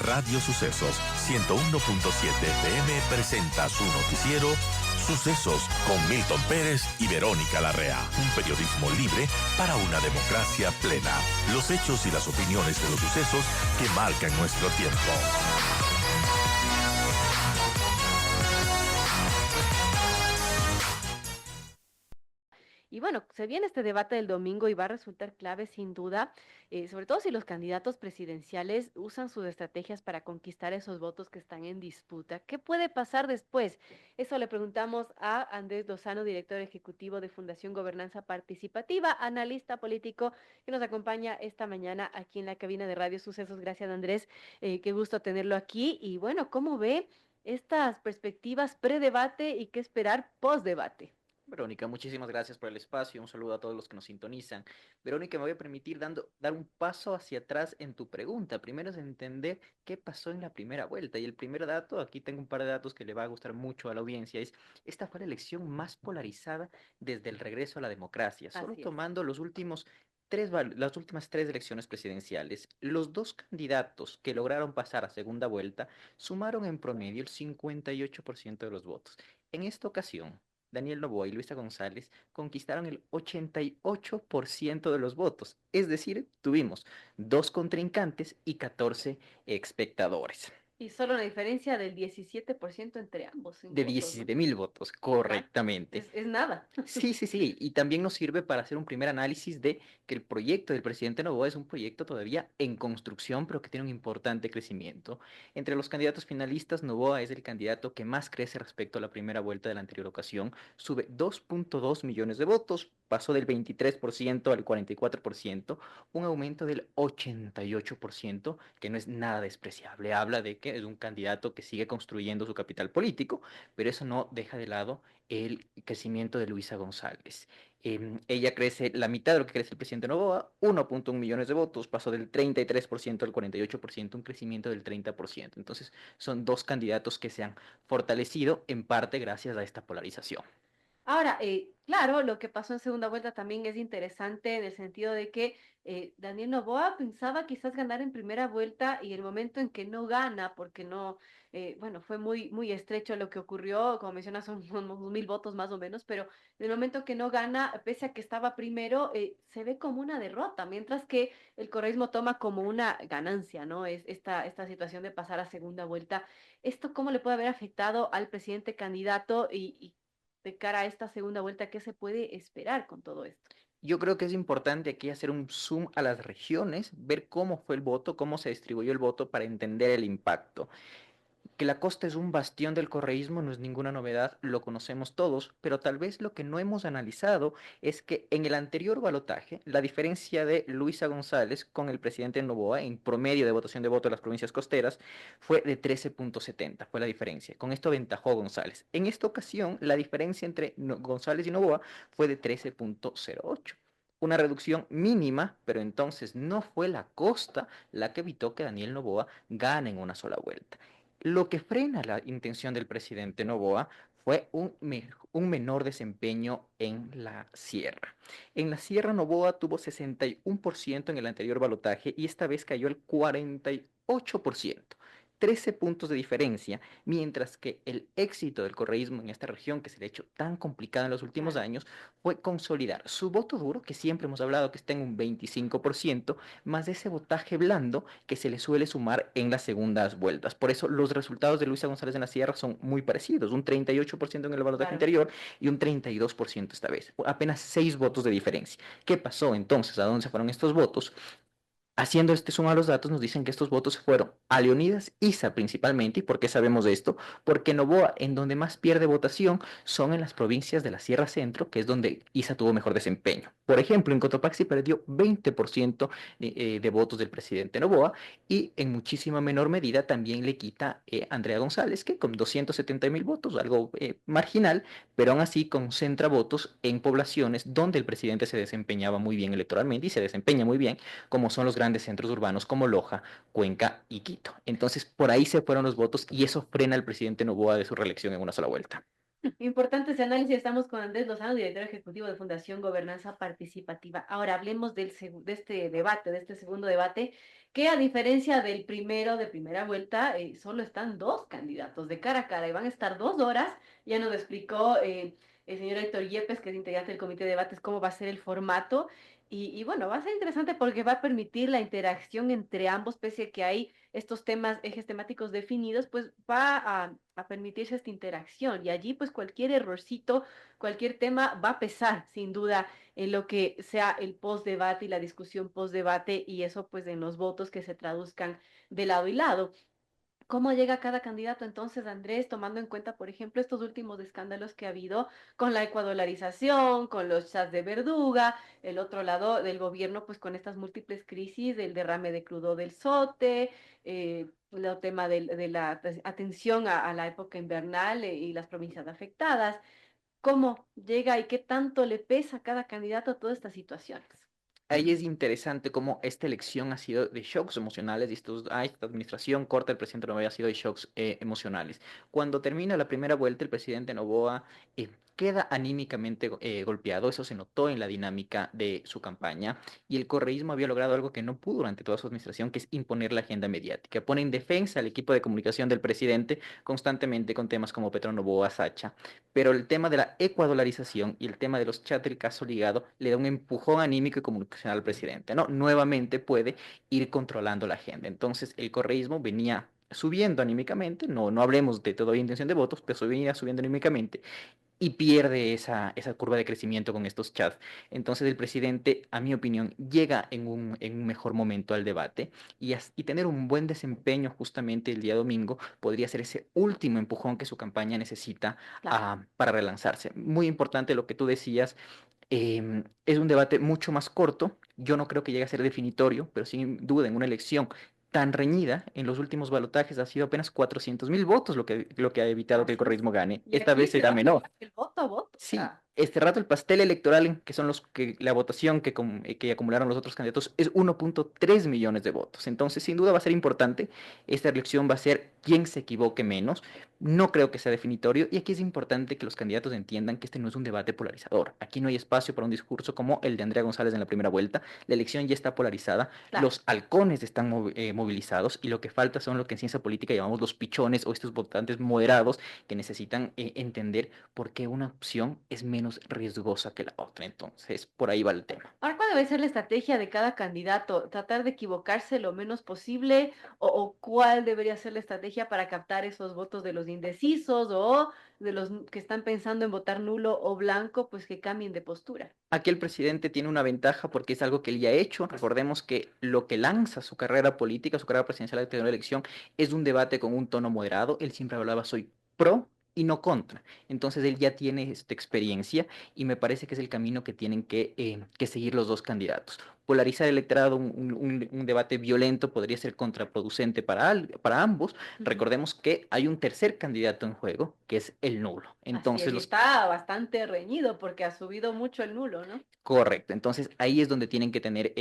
Radio Sucesos 101.7 FM presenta su noticiero Sucesos con Milton Pérez y Verónica Larrea. Un periodismo libre para una democracia plena. Los hechos y las opiniones de los sucesos que marcan nuestro tiempo. Y bueno, se viene este debate del domingo y va a resultar clave sin duda, sobre todo si los candidatos presidenciales usan sus estrategias para conquistar esos votos que están en disputa. ¿Qué puede pasar después? Eso le preguntamos a Andrés Lozano, director ejecutivo de Fundación Gobernanza Participativa, analista político que nos acompaña esta mañana aquí en la cabina de Radio Sucesos. Gracias, Andrés. Qué gusto tenerlo aquí. Y bueno, ¿cómo ve estas perspectivas pre-debate y qué esperar post-debate? Verónica, muchísimas gracias por el espacio. Un saludo a todos los que nos sintonizan. Verónica, me voy a permitir dar un paso hacia atrás en tu pregunta. Primero es entender qué pasó en la primera vuelta. Y el primer dato, aquí tengo un par de datos que le va a gustar mucho a la audiencia, es esta fue la elección más polarizada desde el regreso a la democracia. Solo Así es. tomando las últimas tres elecciones presidenciales, los dos candidatos que lograron pasar a segunda vuelta sumaron en promedio el 58% de los votos. En esta ocasión, Daniel Noboa y Luisa González conquistaron el 88% de los votos, es decir, tuvimos dos contrincantes y 14 espectadores. Y solo una diferencia del 17% entre ambos en De votos, ¿no? 17.000 votos, Ajá, correctamente. es nada. Sí, sí, sí, y también nos sirve para hacer un primer análisis de que el proyecto del presidente Noboa es un proyecto todavía en construcción, pero que tiene un importante crecimiento. Entre los candidatos finalistas, Noboa es el candidato que más crece respecto a la primera vuelta de la anterior ocasión, sube 2.2 millones de votos, pasó del 23% al 44%, un aumento del 88%, que no es nada despreciable. Habla de que es un candidato que sigue construyendo su capital político, pero eso no deja de lado el crecimiento de Luisa González. Ella crece la mitad de lo que crece el presidente Noboa, 1.1 millones de votos, pasó del 33% al 48%, un crecimiento del 30%. Entonces, son dos candidatos que se han fortalecido en parte gracias a esta polarización. Ahora, claro, lo que pasó en segunda vuelta también es interesante en el sentido de que Daniel Noboa pensaba quizás ganar en primera vuelta y el momento en que no gana, porque no, bueno, fue muy estrecho lo que ocurrió, como mencionas, son unos 1.000 votos más o menos, pero en el momento que no gana, pese a que estaba primero, se ve como una derrota, mientras que el correísmo toma como una ganancia, ¿no? Es esta situación de pasar a segunda vuelta. ¿Esto cómo le puede haber afectado al presidente candidato y de cara a esta segunda vuelta, qué se puede esperar con todo esto? Yo creo que es importante aquí hacer un zoom a las regiones, ver cómo fue el voto, cómo se distribuyó el voto para entender el impacto. Que la costa es un bastión del correísmo no es ninguna novedad, lo conocemos todos, pero tal vez lo que no hemos analizado es que en el anterior balotaje, la diferencia de Luisa González con el presidente Noboa en promedio de votación de voto de las provincias costeras fue de 13.70, fue la diferencia. Con esto aventajó González. En esta ocasión, la diferencia entre González y Noboa fue de 13.08. Una reducción mínima, pero entonces no fue la costa la que evitó que Daniel Noboa gane en una sola vuelta. Lo que frena la intención del presidente Noboa fue un menor desempeño en la sierra. En la sierra Noboa tuvo 61% en el anterior balotaje y esta vez cayó al 48%. 13 puntos de diferencia, mientras que el éxito del correísmo en esta región, que se le ha hecho tan complicada en los últimos Claro. años, fue consolidar su voto duro, que siempre hemos hablado que está en un 25%, más de ese votaje blando que se le suele sumar en las segundas vueltas. Por eso los resultados de Luisa González en la Sierra son muy parecidos, un 38% en el balotaje Claro. anterior y un 32% esta vez, apenas 6 votos de diferencia. ¿Qué pasó entonces? ¿A dónde se fueron estos votos? Haciendo este suma a los datos, nos dicen que estos votos fueron a Leonidas Issa principalmente. ¿Y por qué sabemos de esto? Porque Noboa, en donde más pierde votación, son en las provincias de la Sierra Centro, que es donde Issa tuvo mejor desempeño. Por ejemplo, en Cotopaxi perdió 20% de votos del presidente Noboa y en muchísima menor medida también le quita Andrea González, que con 270.000 votos, algo marginal, pero aún así concentra votos en poblaciones donde el presidente se desempeñaba muy bien electoralmente y se desempeña muy bien como son los grandes centros urbanos como Loja, Cuenca y Quito. Entonces, por ahí se fueron los votos y eso frena al presidente Noboa de su reelección en una sola vuelta. Importante ese análisis. Estamos con Andrés Lozano, director ejecutivo de Fundación Gobernanza Participativa. Ahora hablemos de este debate, de este segundo debate, que a diferencia del primero de primera vuelta, solo están dos candidatos de cara a cara y van a estar 2 horas. Ya nos explicó el señor Héctor Yepes, que es integrante del comité de debates, cómo va a ser el formato. Y bueno, va a ser interesante porque va a permitir la interacción entre ambos, pese a que hay estos temas, ejes temáticos definidos, pues va a permitirse esta interacción y allí pues cualquier errorcito, cualquier tema va a pesar sin duda en lo que sea el post-debate y la discusión post-debate y eso pues en los votos que se traduzcan de lado y lado. ¿Cómo llega cada candidato entonces, Andrés, tomando en cuenta, por ejemplo, estos últimos escándalos que ha habido con la ecuadolarización, con los chats de Verduga, el otro lado del gobierno, pues con estas múltiples crisis, del derrame de crudo del Sote, el tema de la atención a la época invernal y las provincias afectadas? ¿Cómo llega y qué tanto le pesa a cada candidato a todas estas situaciones? Ahí es interesante cómo esta elección ha sido de shocks emocionales y esta administración corta del presidente Novoa ha sido de shocks emocionales. Cuando termina la primera vuelta, el presidente Novoa queda anímicamente golpeado, eso se notó en la dinámica de su campaña, y el correísmo había logrado algo que no pudo durante toda su administración, que es imponer la agenda mediática. Pone en defensa al equipo de comunicación del presidente constantemente con temas como Petro Novoa, Sacha, pero el tema de la ecuadolarización y el tema de los chats del caso ligado le da un empujón anímico y comunicacional al presidente, ¿no? Nuevamente puede ir controlando la agenda. Entonces, el correísmo venía subiendo anímicamente, no hablemos de todavía intención de votos, pero venía subiendo anímicamente y pierde esa curva de crecimiento con estos chats. Entonces el presidente, a mi opinión, llega en un mejor momento al debate y tener un buen desempeño justamente el día domingo podría ser ese último empujón que su campaña necesita Claro. para relanzarse. Muy importante lo que tú decías. Es un debate mucho más corto. Yo no creo que llegue a ser definitorio, pero sin duda en una elección tan reñida, en los últimos balotajes ha sido apenas 400.000 votos lo que ha evitado que el Así es. correísmo gane. Y Esta aquí vez se será va menor. el voto a voto. O Sí, sea, este rato el pastel electoral, que son los que la votación que acumularon los otros candidatos, es 1.3 millones de votos. Entonces, sin duda va a ser importante. Esta elección va a ser quien se equivoque menos. No creo que sea definitorio. Y aquí es importante que los candidatos entiendan que este no es un debate polarizador. Aquí no hay espacio para un discurso como el de Andrea González en la primera vuelta. La elección ya está polarizada. claro. Los halcones están movilizados y lo que falta son lo que en ciencia política llamamos los pichones o estos votantes moderados que necesitan entender por qué una opción es menos riesgosa que la otra. Entonces, por ahí va el tema. Ahora, ¿cuál debe ser la estrategia de cada candidato? ¿Tratar de equivocarse lo menos posible? O cuál debería ser la estrategia para captar esos votos de los indecisos o de los que están pensando en votar nulo o blanco, pues que cambien de postura? Aquí el presidente tiene una ventaja porque es algo que él ya ha hecho. Recordemos que lo que lanza su carrera política, su carrera presidencial de la elección, es un debate con un tono moderado. Él siempre hablaba soy pro y no contra. Entonces él ya tiene esta experiencia y me parece que es el camino que tienen que seguir los dos candidatos. Polarizar el electorado, un debate violento podría ser contraproducente para ambos. Ujú. Recordemos que hay un tercer candidato en juego, que es el nulo. Así es, Entonces y los está bastante reñido porque ha subido mucho el nulo, ¿no? Correcto, entonces ahí es donde tienen que tener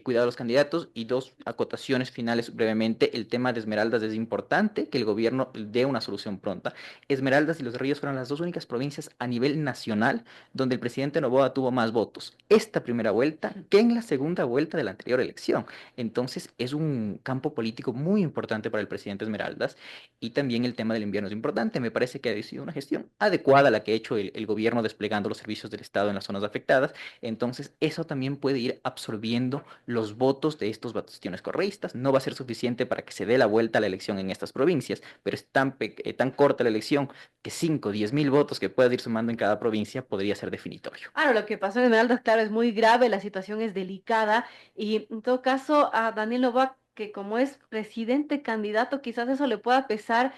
cuidado los candidatos y dos acotaciones finales brevemente. El tema de Esmeraldas es importante que el gobierno dé una solución pronta. Esmeraldas y Los Ríos fueron las dos únicas provincias a nivel nacional donde el presidente Noboa tuvo más votos esta primera vuelta que en la segunda vuelta de la anterior elección. Entonces es un campo político muy importante para el presidente Esmeraldas y también el tema del invierno es importante. Me parece que ha sido una gestión adecuada la que ha hecho el gobierno desplegando los servicios del Estado en las zonas afectadas. Entonces, eso también puede ir absorbiendo los votos de estos bastiones correístas. No va a ser suficiente para que se dé la vuelta a la elección en estas provincias, pero es tan corta la elección que 5 o 10 mil votos que puedas ir sumando en cada provincia podría ser definitorio. Ahora, lo que pasó en Esmeraldas, claro, es muy grave, la situación es delicada y en todo caso a Daniel Noboa, que como es presidente candidato, quizás eso le pueda pesar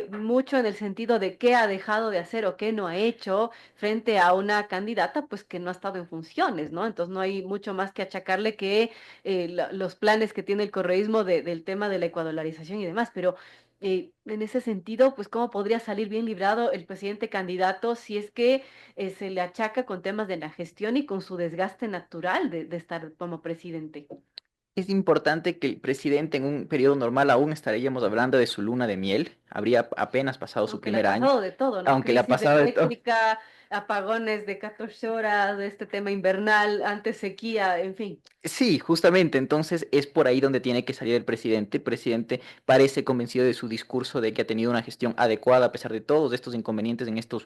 mucho en el sentido de qué ha dejado de hacer o qué no ha hecho frente a una candidata, pues que no ha estado en funciones, ¿no? Entonces no hay mucho más que achacarle que los planes que tiene el correísmo del tema de la ecuadolarización y demás, pero en ese sentido, pues cómo podría salir bien librado el presidente candidato si es que se le achaca con temas de la gestión y con su desgaste natural de estar como presidente. Es importante que el presidente en un periodo normal aún estaríamos hablando de su luna de miel, habría apenas pasado su Aunque le ha primer año, pasado de todo, ¿no? aunque le ha Crisis pasado de todo. eléctrica, apagones de 14 horas, este tema invernal, antes sequía, en fin. Sí, justamente, entonces es por ahí donde tiene que salir el presidente. El presidente parece convencido de su discurso de que ha tenido una gestión adecuada a pesar de todos estos inconvenientes en estos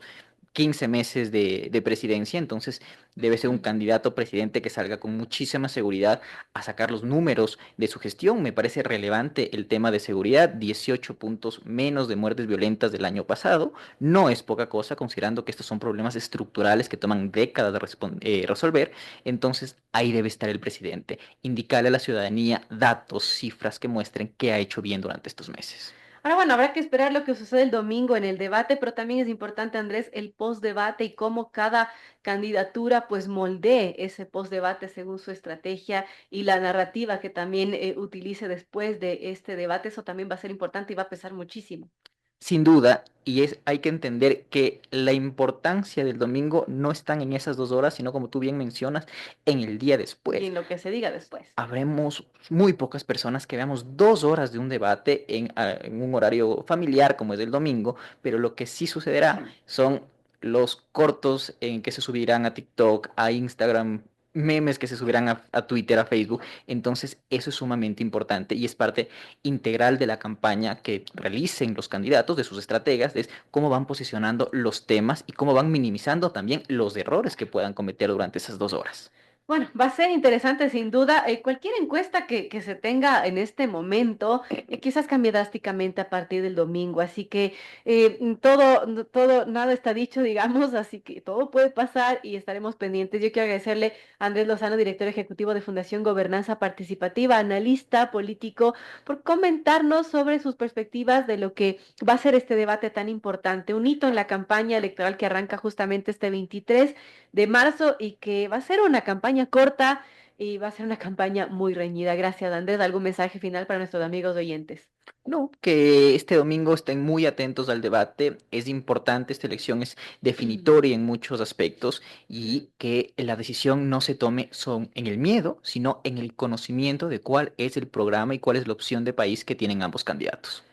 15 meses de presidencia, entonces debe ser un candidato presidente que salga con muchísima seguridad a sacar los números de su gestión. Me parece relevante el tema de seguridad, 18 puntos menos de muertes violentas del año pasado. No es poca cosa considerando que estos son problemas estructurales que toman décadas de resolver. Entonces ahí debe estar el presidente, indicarle a la ciudadanía datos, cifras que muestren qué ha hecho bien durante estos meses. Ahora, bueno, habrá que esperar lo que sucede el domingo en el debate, pero también es importante, Andrés, el postdebate y cómo cada candidatura pues moldee ese postdebate según su estrategia y la narrativa que también utilice después de este debate. Eso también va a ser importante y va a pesar muchísimo. Sin duda, hay que entender que la importancia del domingo no está en esas 2 horas, sino como tú bien mencionas, en el día Y después. en lo que se diga después. Habremos muy pocas personas que veamos 2 horas de un debate en un horario familiar como es el domingo, pero lo que sí sucederá son los cortos en que se subirán a TikTok, a Instagram, memes que se subirán a Twitter, a Facebook. Entonces, eso es sumamente importante y es parte integral de la campaña que realicen los candidatos, de sus estrategas, es cómo van posicionando los temas y cómo van minimizando también los errores que puedan cometer durante esas 2 horas. Bueno, va a ser interesante sin duda. Cualquier encuesta que se tenga en este momento, quizás cambie drásticamente a partir del domingo. Así que todo, nada está dicho, digamos, así que todo puede pasar y estaremos pendientes. Yo quiero agradecerle a Andrés Lozano, director ejecutivo de Fundación Gobernanza Participativa, analista político, por comentarnos sobre sus perspectivas de lo que va a ser este debate tan importante, un hito en la campaña electoral que arranca justamente este 23 de marzo y que va a ser una campaña corta y va a ser una campaña muy reñida. Gracias, Andrés. ¿Algún mensaje final para nuestros amigos oyentes? No, que este domingo estén muy atentos al debate. Es importante, esta elección es definitoria en muchos aspectos y que la decisión no se tome en el miedo, sino en el conocimiento de cuál es el programa y cuál es la opción de país que tienen ambos candidatos.